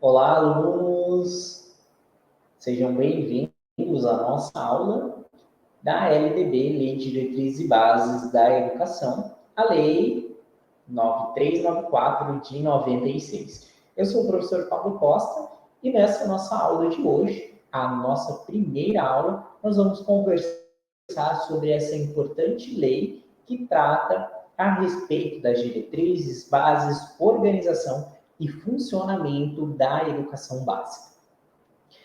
Olá, alunos! Sejam bem-vindos à nossa aula da LDB, Lei de Diretrizes e Bases da Educação, a Lei 9394 de 96. Eu sou o professor Paulo Costa e nessa nossa aula de hoje, a nossa primeira aula, nós vamos conversar sobre essa importante lei que trata a respeito das diretrizes, bases, organização e funcionamento da educação básica.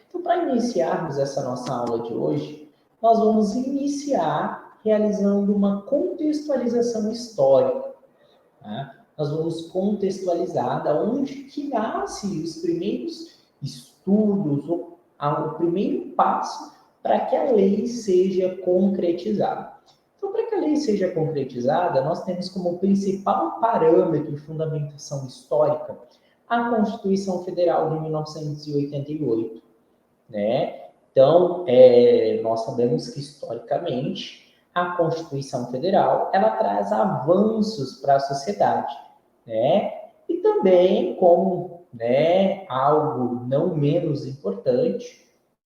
Então, para iniciarmos essa nossa aula de hoje, nós vamos iniciar realizando uma contextualização histórica. Né? Nós vamos contextualizar da onde que nascem os primeiros estudos, o primeiro passo para que a lei seja concretizada. Então, para que a lei seja concretizada, nós temos como principal parâmetro de fundamentação histórica a Constituição Federal de 1988, né? Então, nós sabemos que, historicamente, a Constituição Federal, ela traz avanços para a sociedade, né? E também, como, né, algo não menos importante,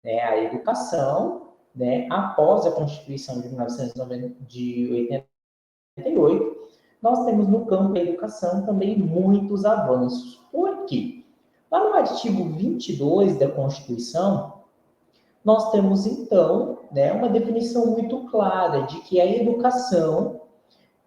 né, a educação, né, após a Constituição de 1988, nós temos no campo da educação também muitos avanços. Por quê? Lá no artigo 22 da Constituição, nós temos, então, né, uma definição muito clara de que a educação,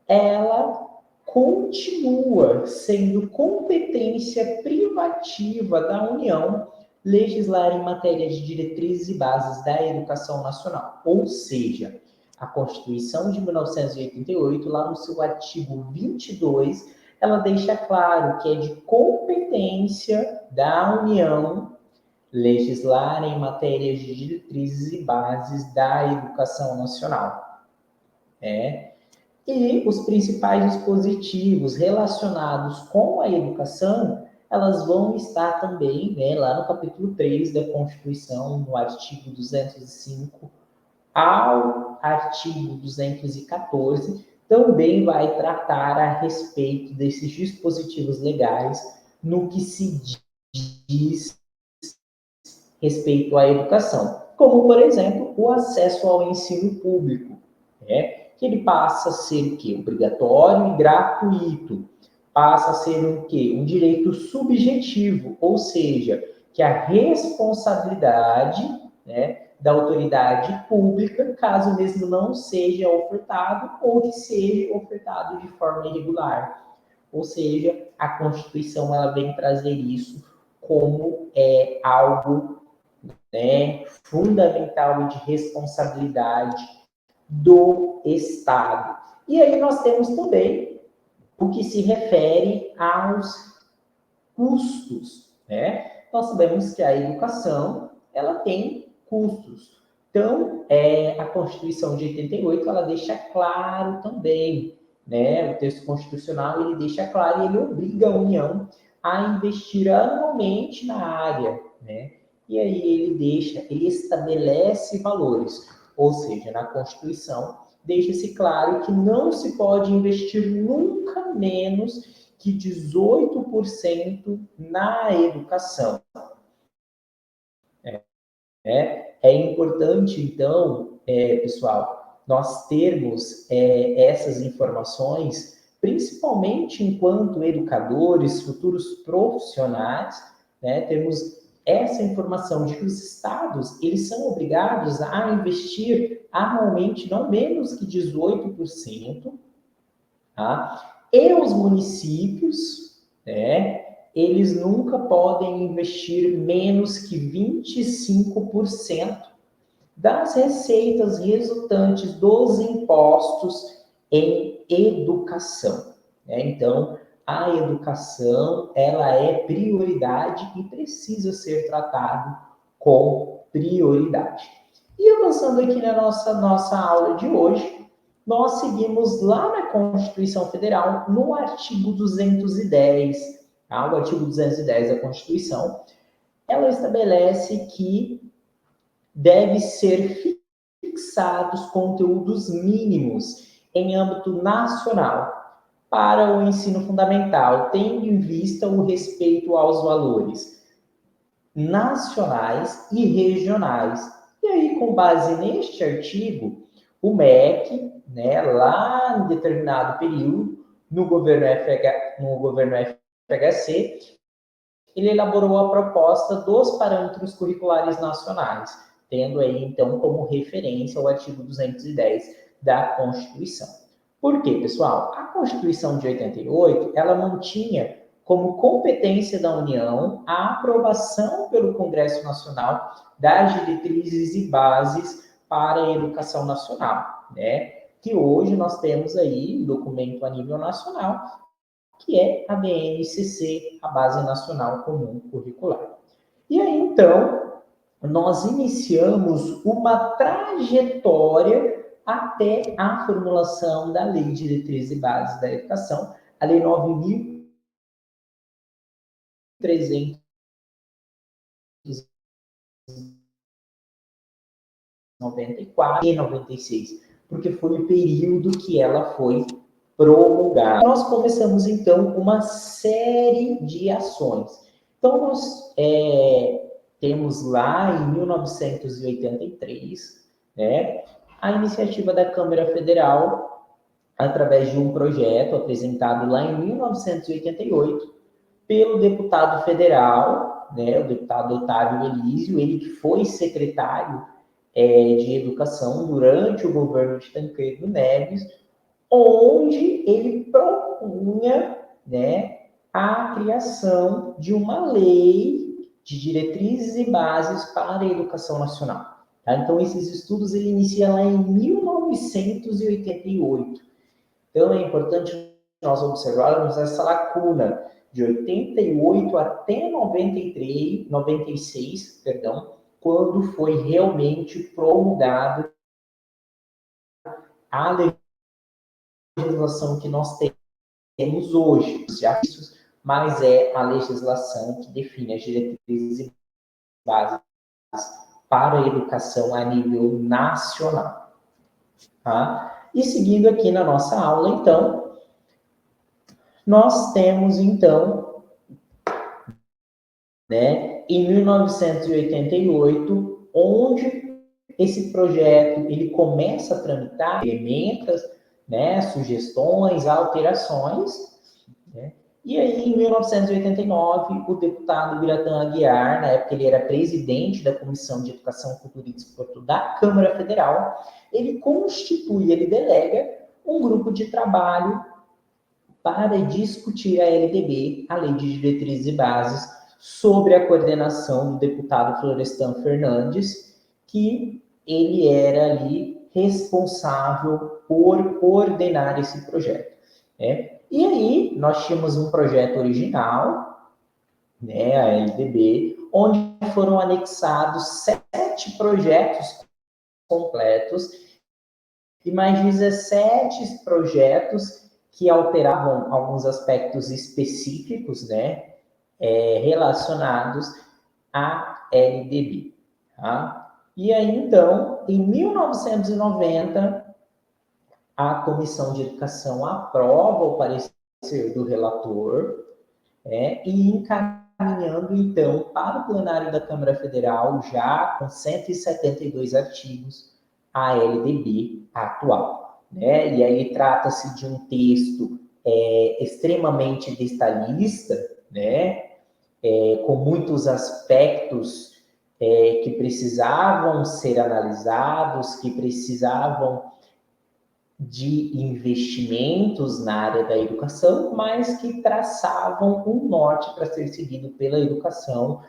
ela continua sendo competência privativa da União legislar em matéria de diretrizes e bases da educação nacional. Ou seja, a Constituição de 1988, lá no seu artigo 22, ela deixa claro que é de competência da União legislar em matéria de diretrizes e bases da educação nacional. E os principais dispositivos relacionados com a educação, elas vão estar também, né, lá no capítulo 3 da Constituição, no artigo 205 ao artigo 214, também vai tratar a respeito desses dispositivos legais no que se diz respeito à educação, como, por exemplo, o acesso ao ensino público, né? Que ele passa a ser o quê? Obrigatório e gratuito. Passa a ser o quê? Um direito subjetivo, ou seja, que a responsabilidade, né, da autoridade pública, caso mesmo não seja ofertado ou que seja ofertado de forma irregular. Ou seja, a Constituição ela vem trazer isso como algo, né, fundamental e de responsabilidade do Estado. E aí nós temos também o que se refere aos custos, né? Nós sabemos que a educação, ela tem custos. Então, a Constituição de 88, ela deixa claro também, né? O texto constitucional, ele deixa claro e ele obriga a União a investir anualmente na área, né? E aí ele estabelece valores, ou seja, na Constituição, deixa-se claro que não se pode investir nunca menos que 18% na educação. É importante, então, pessoal, nós termos essas informações, principalmente enquanto educadores, futuros profissionais, né, temos essa informação de que os estados, eles são obrigados a investir anualmente não menos que 18%, tá? E os municípios, né, eles nunca podem investir menos que 25% das receitas resultantes dos impostos em educação, né? Então, a educação, ela é prioridade e precisa ser tratado com prioridade. E avançando aqui na nossa aula de hoje, nós seguimos lá na Constituição Federal, no artigo 210, tá? O artigo 210 da Constituição, ela estabelece que deve ser fixados conteúdos mínimos em âmbito nacional para o ensino fundamental, tendo em vista o respeito aos valores nacionais e regionais. E aí, com base neste artigo, o MEC, né, lá em determinado período, no governo FHC, ele elaborou a proposta dos parâmetros curriculares nacionais, tendo aí, então, como referência o artigo 210 da Constituição. Por quê, pessoal? A Constituição de 88, ela mantinha como competência da União a aprovação pelo Congresso Nacional das diretrizes e bases para a educação nacional, né? Que hoje nós temos aí um documento a nível nacional, que é a BNCC, a Base Nacional Comum Curricular. E aí, então, nós iniciamos uma trajetória até a formulação da Lei de Diretrizes e Bases da Educação, a Lei 9.394 e 96, porque foi o período que ela foi promulgada. Nós começamos, então, uma série de ações. Então, nós temos lá em 1983, né, a iniciativa da Câmara Federal, através de um projeto apresentado lá em 1988, pelo deputado federal, né, o deputado Otávio Elísio, ele que foi secretário de Educação durante o governo de Tancredo Neves, onde ele propunha, né, a criação de uma lei de diretrizes e bases para a educação nacional. Tá? Então, esses estudos ele inicia lá em 1988. Então, é importante nós observarmos essa lacuna de 88 até 93, 96, perdão, quando foi realmente promulgado a legislação que nós temos hoje, já mas é a legislação que define as diretrizes e bases para a educação a nível nacional. Tá? E seguindo aqui na nossa aula, então, nós temos, então, né, em 1988, onde esse projeto ele começa a tramitar elementos, né, sugestões, alterações, né? E aí, em 1989, o deputado Biratã Aguiar, na época ele era presidente da Comissão de Educação, Cultura e Desporto da Câmara Federal, ele constitui, ele delega um grupo de trabalho para discutir a LDB, a Lei de Diretrizes e Bases, sobre a coordenação do deputado Florestan Fernandes, que ele era ali responsável por coordenar esse projeto, né? E aí, nós tínhamos um projeto original, né, a LDB, onde foram anexados 7 projetos completos e mais 17 projetos que alteravam alguns aspectos específicos, né, relacionados à LDB. Tá? E aí, então, em 1990, a Comissão de Educação aprova o parecer do relator, e encaminhando, então, para o plenário da Câmara Federal, já com 172 artigos, a LDB atual. Né? E aí trata-se de um texto extremamente detalhista, né? Com muitos aspectos que precisavam ser analisados, que precisavam de investimentos na área da educação, mas que traçavam um norte para ser seguido pela educação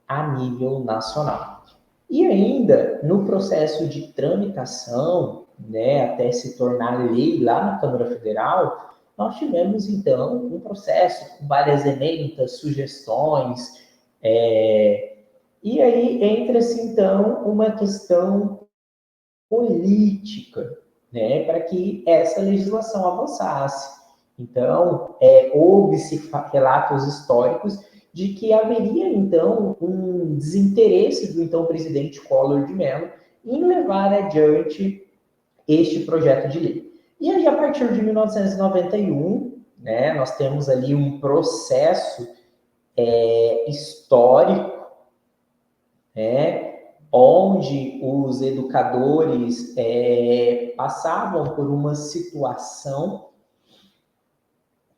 a nível nacional. E ainda, no processo de tramitação, né, até se tornar lei lá na Câmara Federal, nós tivemos, então, um processo com várias emendas, sugestões, e aí entra-se, então, uma questão política, né, para que essa legislação avançasse. Então, houve-se relatos históricos de que haveria, então, um desinteresse do então presidente Collor de Mello em levar adiante este projeto de lei. E aí, a partir de 1991, né, nós temos ali um processo histórico, onde os educadores passavam por uma situação,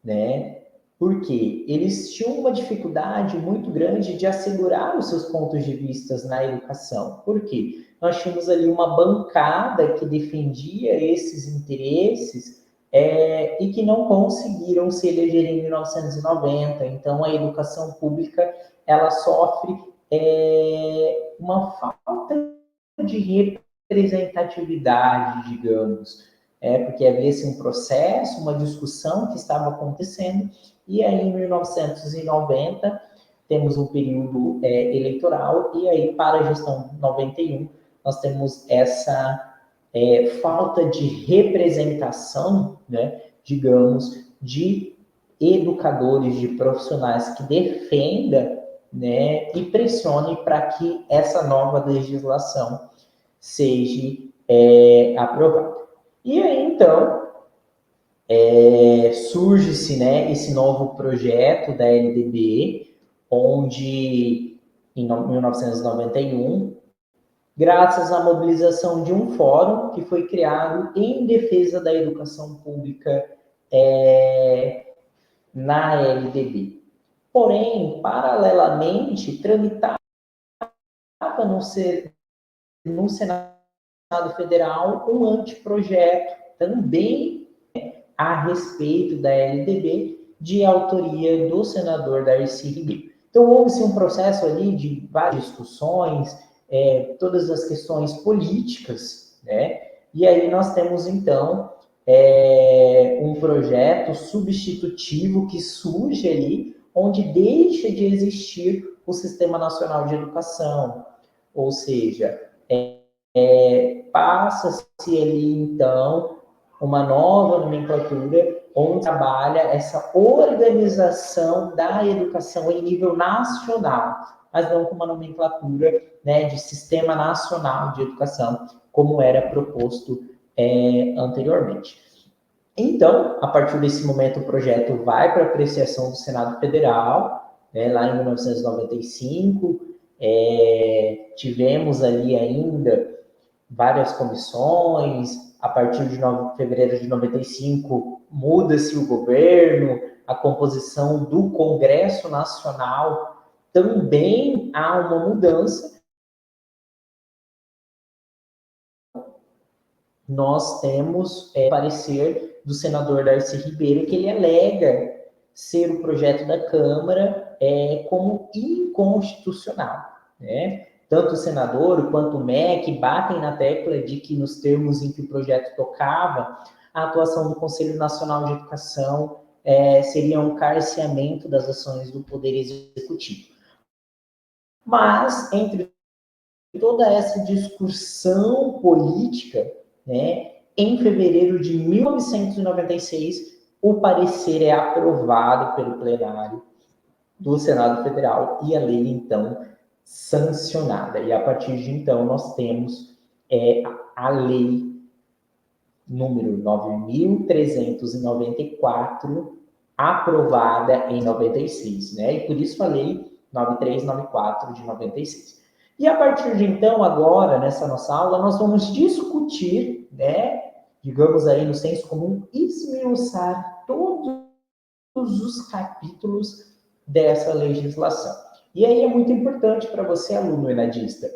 né, porque eles tinham uma dificuldade muito grande de assegurar os seus pontos de vista na educação. Por quê? Nós tínhamos ali uma bancada que defendia esses interesses e que não conseguiram se eleger em 1990. Então, a educação pública ela sofre uma falta de representatividade, digamos, porque havia assim, um processo, uma discussão que estava acontecendo, e aí em 1990 temos um período eleitoral, e aí para a gestão 91 nós temos essa falta de representação, né, digamos, de educadores, de profissionais que defenda, né, e pressione para que essa nova legislação seja aprovada. E aí, então, surge-se, né, esse novo projeto da LDB, onde, em 1991, graças à mobilização de um fórum que foi criado em defesa da educação pública na LDB. Porém, paralelamente, tramitava no Senado Federal um anteprojeto também a respeito da LDB, de autoria do senador Darcy Ribeiro. Então, houve-se um processo ali de várias discussões, todas as questões políticas, né? E aí nós temos, então, um projeto substitutivo que surge ali, onde deixa de existir o Sistema Nacional de Educação, ou seja, passa-se ali, então, uma nova nomenclatura onde trabalha essa organização da educação em nível nacional, mas não com uma nomenclatura, né, de Sistema Nacional de Educação, como era proposto anteriormente. Então, a partir desse momento, o projeto vai para apreciação do Senado Federal, né, lá em 1995, tivemos ali ainda várias comissões. A partir de fevereiro de 95, muda-se o governo, a composição do Congresso Nacional também há uma mudança. Nós temos parecer do senador Darcy Ribeiro, que ele alega ser o projeto da Câmara como inconstitucional, né? Tanto o senador quanto o MEC batem na tecla de que, nos termos em que o projeto tocava, a atuação do Conselho Nacional de Educação seria um carceamento das ações do Poder Executivo. Mas, entre toda essa discussão política, né, em fevereiro de 1996, o parecer é aprovado pelo plenário do Senado Federal e a lei, então, sancionada. E a partir de então, nós temos a lei número 9.394, aprovada em 96, né? E por isso a lei 9394 de 96. E a partir de então, agora, nessa nossa aula, nós vamos discutir, né, digamos aí no senso comum, esmiuçar todos os capítulos dessa legislação. E aí é muito importante para você, aluno enadista,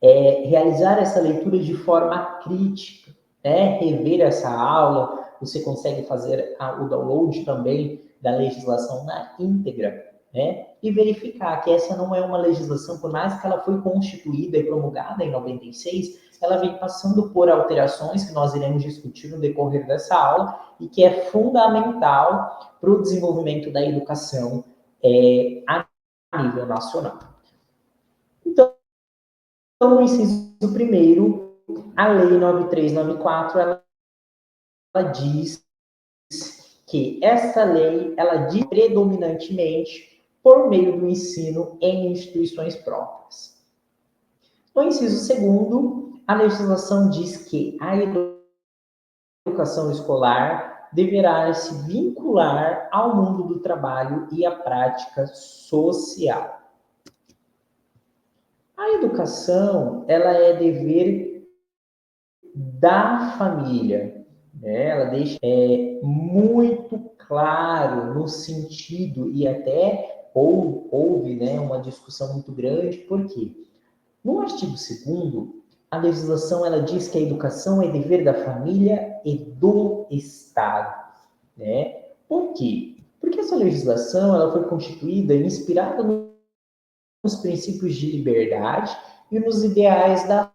realizar essa leitura de forma crítica, né? Rever essa aula. Você consegue fazer o download também da legislação na íntegra, né? E verificar que essa não é uma legislação, por mais que ela foi constituída e promulgada em 96, ela vem passando por alterações que nós iremos discutir no decorrer dessa aula e que é fundamental para o desenvolvimento da educação a nível nacional. Então, no inciso primeiro, a Lei 9394, ela diz que essa lei, ela diz predominantemente por meio do ensino em instituições próprias. No inciso segundo, a legislação diz que a educação escolar deverá se vincular ao mundo do trabalho e à prática social. A educação, ela é dever da família, né? Ela deixa muito claro no sentido, e até houve, né, uma discussão muito grande, por quê? No artigo 2º, a legislação ela diz que a educação é dever da família e do Estado, né? Por quê? Porque essa legislação ela foi constituída e inspirada nos princípios de liberdade e nos ideais da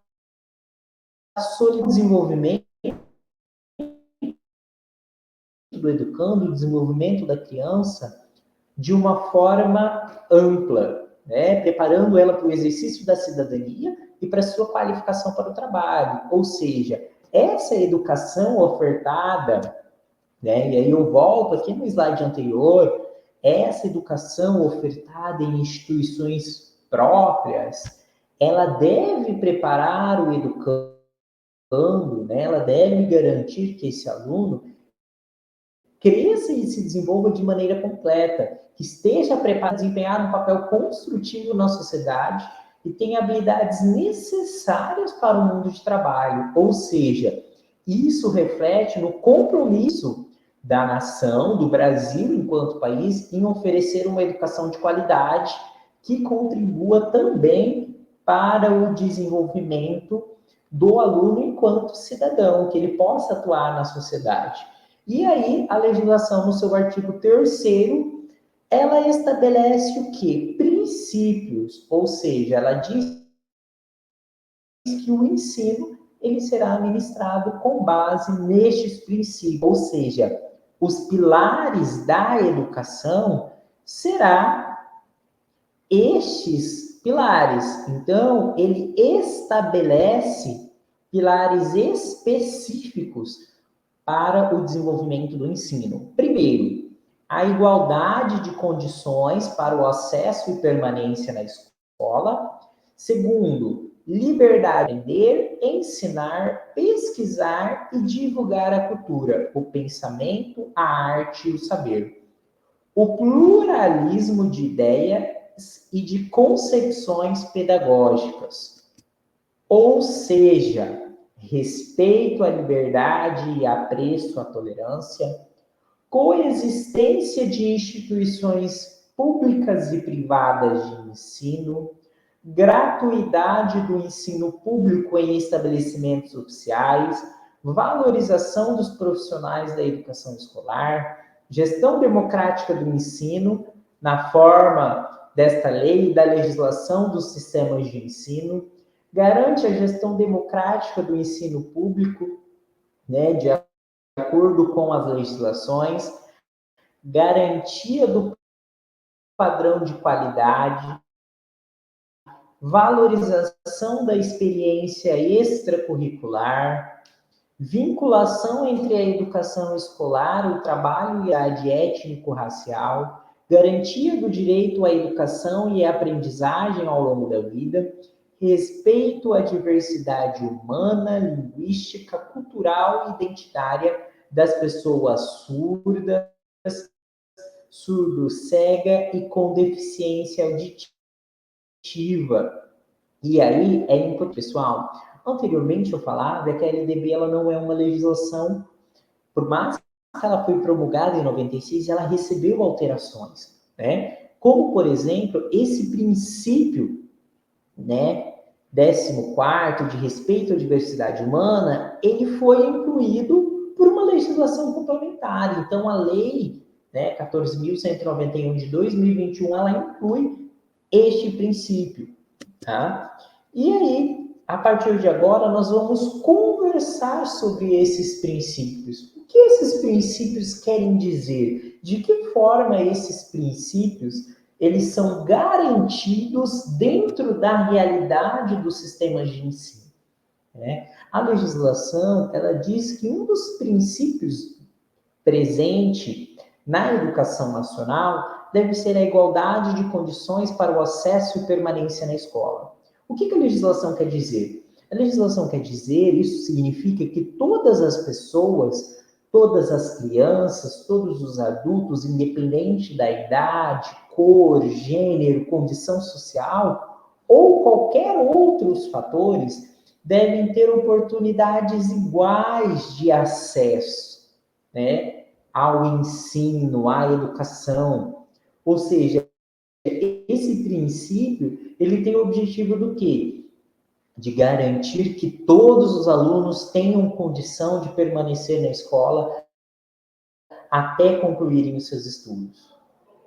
solidariedade, desenvolvimento do educando, o desenvolvimento da criança de uma forma ampla, né? Preparando ela para o exercício da cidadania e para a sua qualificação para o trabalho. Ou seja, essa educação ofertada, né? E aí eu volto aqui no slide anterior, essa educação ofertada em instituições próprias, ela deve preparar o educando, né? Ela deve garantir que esse aluno cresça e se desenvolva de maneira completa, que esteja preparado a desempenhar um papel construtivo na sociedade e tenha habilidades necessárias para o mundo de trabalho. Ou seja, isso reflete no compromisso da nação, do Brasil enquanto país, em oferecer uma educação de qualidade que contribua também para o desenvolvimento do aluno enquanto cidadão, que ele possa atuar na sociedade. E aí, a legislação, no seu artigo 3º, ela estabelece o quê? Princípios, ou seja, ela diz que o ensino ele será ministrado com base nestes princípios, ou seja, os pilares da educação será estes pilares. Então, ele estabelece pilares específicos para o desenvolvimento do ensino. Primeiro, a igualdade de condições para o acesso e permanência na escola. Segundo, liberdade de aprender, ensinar, pesquisar e divulgar a cultura, o pensamento, a arte e o saber. O pluralismo de ideias e de concepções pedagógicas. Ou seja, respeito à liberdade e apreço à tolerância, coexistência de instituições públicas e privadas de ensino, gratuidade do ensino público em estabelecimentos oficiais, valorização dos profissionais da educação escolar, gestão democrática do ensino, na forma desta lei e da legislação dos sistemas de ensino, garante a gestão democrática do ensino público, né, de acordo com as legislações, garantia do padrão de qualidade, valorização da experiência extracurricular, vinculação entre a educação escolar, o trabalho e a idade étnico-racial, garantia do direito à educação e à aprendizagem ao longo da vida, respeito à diversidade humana, linguística, cultural e identitária das pessoas surdas, surdo-cega e com deficiência auditiva. E aí é importante, pessoal. Anteriormente eu falava que a LDB ela não é uma legislação, por mais que ela foi promulgada em 96, ela recebeu alterações, né? Como, por exemplo, esse princípio, né, 14º de respeito à diversidade humana, ele foi incluído por uma legislação complementar. Então, a lei, né, 14.191 de 2021, ela inclui este princípio, tá? E aí, a partir de agora, nós vamos conversar sobre esses princípios. O que esses princípios querem dizer? De que forma esses princípios eles são garantidos dentro da realidade dos sistemas de ensino, né? A legislação, ela diz que um dos princípios presente na educação nacional deve ser a igualdade de condições para o acesso e permanência na escola. O que a legislação quer dizer? A legislação quer dizer, isso significa que todas as pessoas, todas as crianças, todos os adultos, independente da idade, cor, gênero, condição social, ou qualquer outros fatores, devem ter oportunidades iguais de acesso, né, ao ensino, à educação. Ou seja, esse princípio, ele tem o objetivo do quê? De garantir que todos os alunos tenham condição de permanecer na escola até concluírem os seus estudos.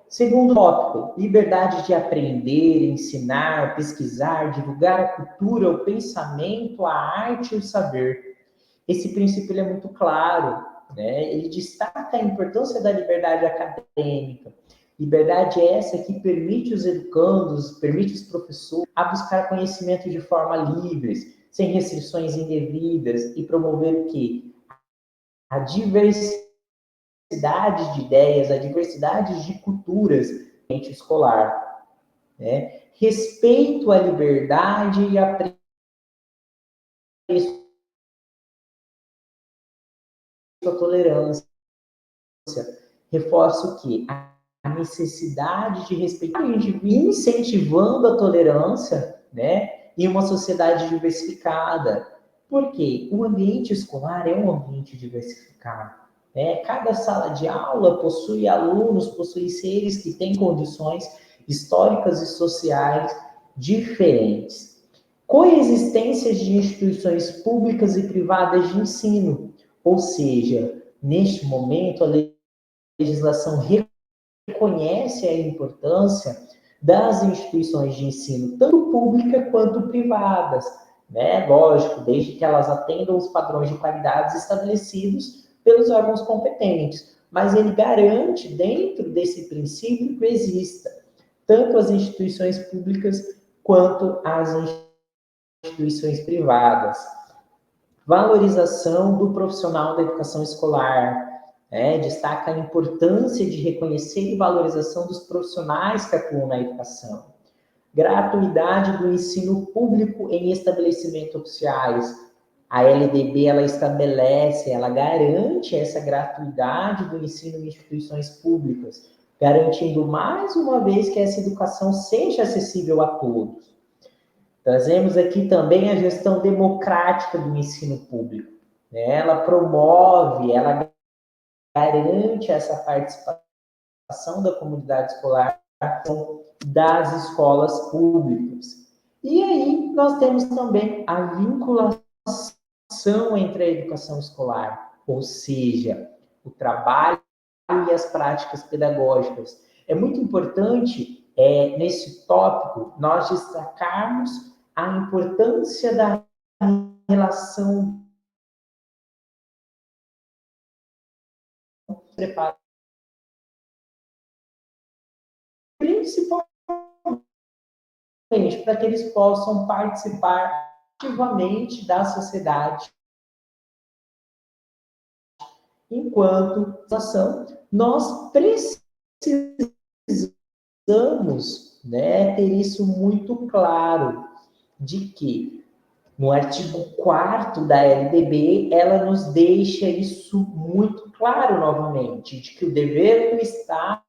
Segundo tópico, liberdade de aprender, ensinar, pesquisar, divulgar a cultura, o pensamento, a arte e o saber. Esse princípio é muito claro, né? Ele destaca a importância da liberdade acadêmica. Liberdade é essa que permite os educandos, permite os professores a buscar conhecimento de forma livre, sem restrições indevidas e promover o quê? A diversidade de ideias, a diversidade de culturas no ambiente escolar, né? Respeito à liberdade e apreço à tolerância. Reforço que a necessidade de respeitar o indivíduo, incentivando a tolerância, né, em uma sociedade diversificada. Porque o ambiente escolar é um ambiente diversificado. Né? Cada sala de aula possui alunos, possui seres que têm condições históricas e sociais diferentes. Coexistência de instituições públicas e privadas de ensino, ou seja, neste momento, a legislação reconhece a importância das instituições de ensino, tanto públicas quanto privadas, né? Lógico, desde que elas atendam os padrões de qualidade estabelecidos pelos órgãos competentes. Mas ele garante, dentro desse princípio, que exista tanto as instituições públicas quanto as instituições privadas. Valorização do profissional da educação escolar, destaca a importância de reconhecer e valorização dos profissionais que atuam na educação. Gratuidade do ensino público em estabelecimentos oficiais. A LDB, ela estabelece, ela garante essa gratuidade do ensino em instituições públicas, garantindo mais uma vez que essa educação seja acessível a todos. Trazemos aqui também a gestão democrática do ensino público. Né? Ela promove, ela garante essa participação da comunidade escolar das escolas públicas. E aí nós temos também a vinculação entre a educação escolar, ou seja, o trabalho e as práticas pedagógicas. É muito importante, nesse tópico, nós destacarmos a importância da relação preparo, principalmente para que eles possam participar ativamente da sociedade. Enquanto ação, nós precisamos, né, ter isso muito claro, de que no artigo 4º da LDB, ela nos deixa isso muito claro novamente, de que o dever do Estado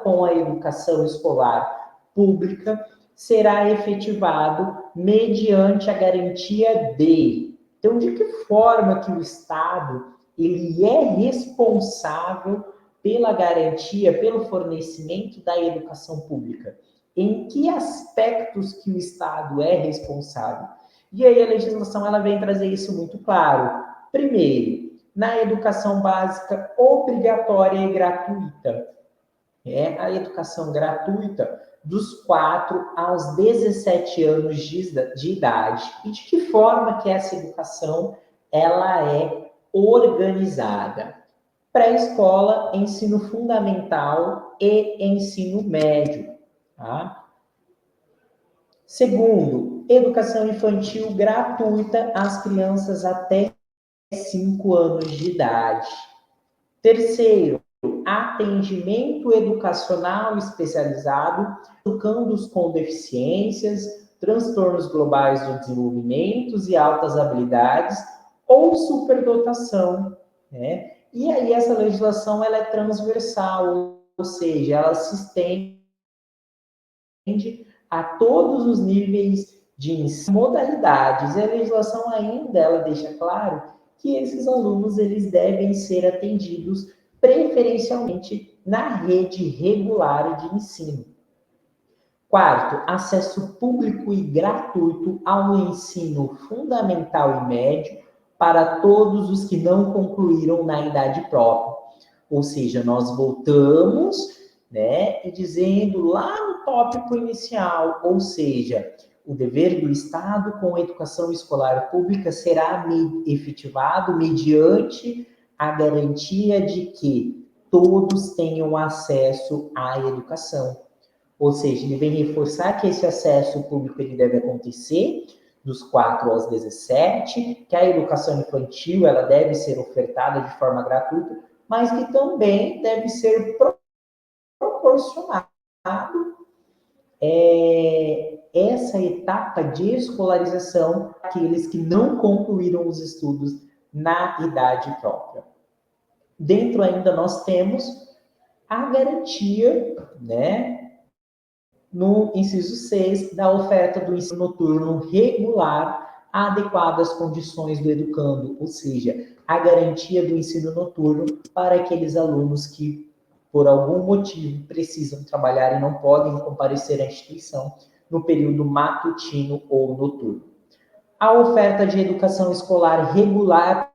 com a educação escolar pública será efetivado mediante a garantia de... Então, de que forma que o Estado ele é responsável pela garantia, pelo fornecimento da educação pública? Em que aspectos que o Estado é responsável? E aí a legislação ela vem trazer isso muito claro. Primeiro, na educação básica obrigatória e gratuita. É a educação gratuita dos 4 aos 17 anos de idade. E de que forma que essa educação ela é organizada? Pré-escola, ensino fundamental e ensino médio. Tá? Segundo, educação infantil gratuita às crianças até 5 anos de idade. Terceiro, atendimento educacional especializado, educandos com deficiências, transtornos globais do desenvolvimento e altas habilidades ou superdotação, né? E aí essa legislação ela é transversal, ou seja, ela se estende a todos os níveis de ensino, modalidades. E a legislação ainda, ela deixa claro que esses alunos, eles devem ser atendidos preferencialmente na rede regular de ensino. Quarto, acesso público e gratuito ao ensino fundamental e médio para todos os que não concluíram na idade própria. Ou seja, nós voltamos, né, e dizendo lá no tópico inicial, ou seja, o dever do Estado com a educação escolar pública será efetivado mediante a garantia de que todos tenham acesso à educação. Ou seja, ele vem reforçar que esse acesso público ele deve acontecer dos 4 aos 17, que a educação infantil ela deve ser ofertada de forma gratuita, mas que também deve ser proporcionado essa etapa de escolarização àqueles que não concluíram os estudos na idade própria. Dentro ainda nós temos a garantia, né, no inciso 6, da oferta do ensino noturno regular adequado às condições do educando, ou seja, a garantia do ensino noturno para aqueles alunos que, por algum motivo, precisam trabalhar e não podem comparecer à instituição no período matutino ou noturno. A oferta de educação escolar regular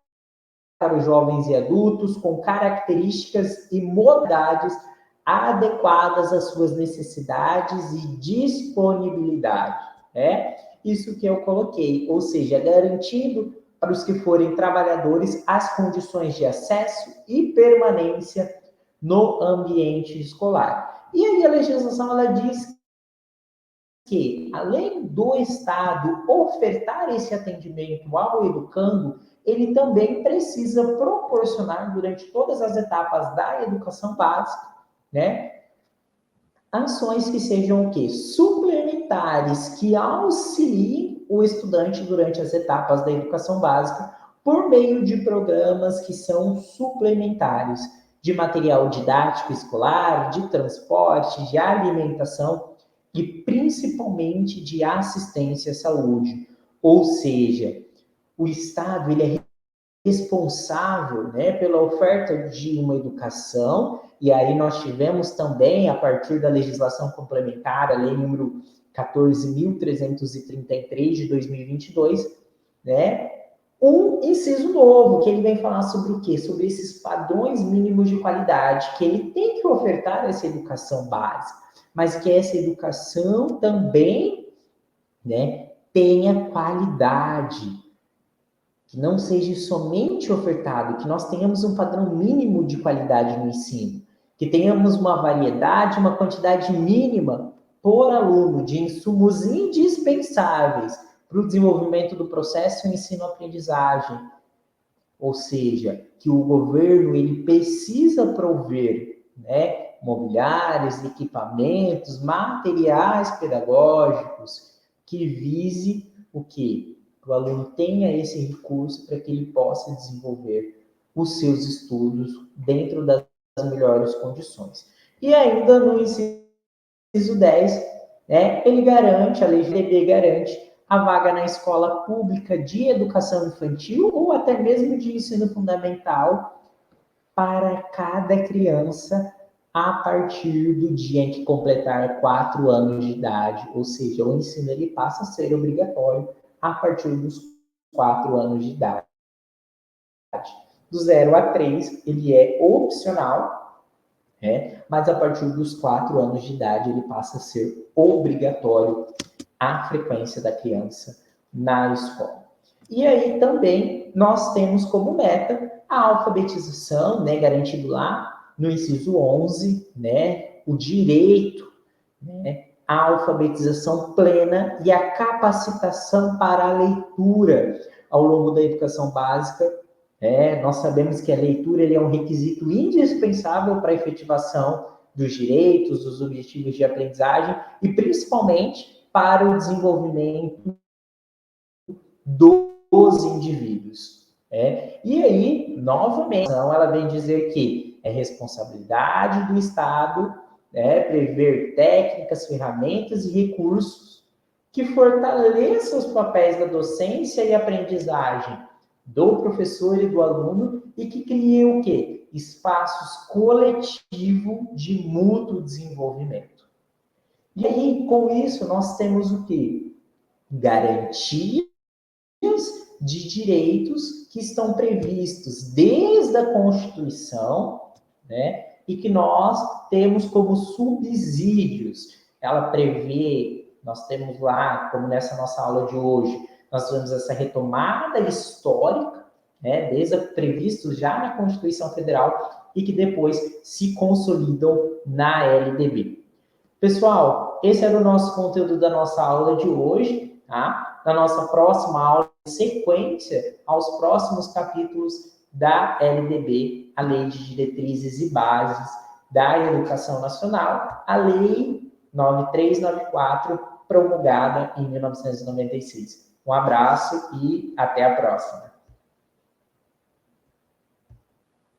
para os jovens e adultos com características e modalidades adequadas às suas necessidades e disponibilidade, né? Isso que eu coloquei, ou seja, garantido para os que forem trabalhadores as condições de acesso e permanência no ambiente escolar. E aí a legislação ela diz que, além do Estado ofertar esse atendimento ao educando, ele também precisa proporcionar, durante todas as etapas da educação básica, né, ações que sejam o quê? Suplementares, que auxiliem o estudante durante as etapas da educação básica, por meio de programas que são suplementares, de material didático escolar, de transporte, de alimentação e principalmente de assistência à saúde. Ou seja, o Estado ele é responsável, né, pela oferta de uma educação, e aí nós tivemos também, a partir da legislação complementar, a lei número 14.333 de 2022, né, um inciso novo, que ele vem falar sobre o quê? Sobre esses padrões mínimos de qualidade, que ele tem que ofertar essa educação básica, mas que essa educação também, né, tenha qualidade, que não seja somente ofertado, que nós tenhamos um padrão mínimo de qualidade no ensino, que tenhamos uma variedade, uma quantidade mínima por aluno de insumos indispensáveis para o desenvolvimento do processo ensino-aprendizagem. Ou seja, que o governo ele precisa prover, né, mobiliários, equipamentos, materiais pedagógicos que vise o quê? Que o aluno tenha esse recurso para que ele possa desenvolver os seus estudos dentro das melhores condições. E ainda no inciso 10, né, ele garante, a LGPD garante a vaga na escola pública de educação infantil ou até mesmo de ensino fundamental para cada criança a partir do dia em que completar 4 anos de idade, ou seja, o ensino ele passa a ser obrigatório a partir dos 4 anos de idade. Do 0 a 3, ele é opcional, né? Mas a partir dos 4 anos de idade, ele passa a ser obrigatório a frequência da criança na escola. E aí também nós temos como meta a alfabetização, né, garantido lá no inciso 11, né, o direito, né, à alfabetização plena e a capacitação para a leitura ao longo da educação básica. Nós sabemos que a leitura ele é um requisito indispensável para a efetivação dos direitos, dos objetivos de aprendizagem e principalmente para o desenvolvimento dos indivíduos. E aí, novamente, ela vem dizer que é responsabilidade do Estado, prever técnicas, ferramentas e recursos que fortaleçam os papéis da docência e aprendizagem do professor e do aluno e que criem o quê? Espaços coletivos de mútuo desenvolvimento. E aí, com isso, nós temos o quê? Garantias de direitos que estão previstos desde a Constituição, né? E que nós temos como subsídios. Ela prevê, nós temos lá, como nessa nossa aula de hoje, nós temos essa retomada histórica, né? Desde previsto já na Constituição Federal e que depois se consolidam na LDB. Pessoal, esse era o nosso conteúdo da nossa aula de hoje, tá? Na nossa próxima aula, sequência aos próximos capítulos da LDB, a Lei de Diretrizes e Bases da Educação Nacional, a Lei 9394, promulgada em 1996. Um abraço e até a próxima.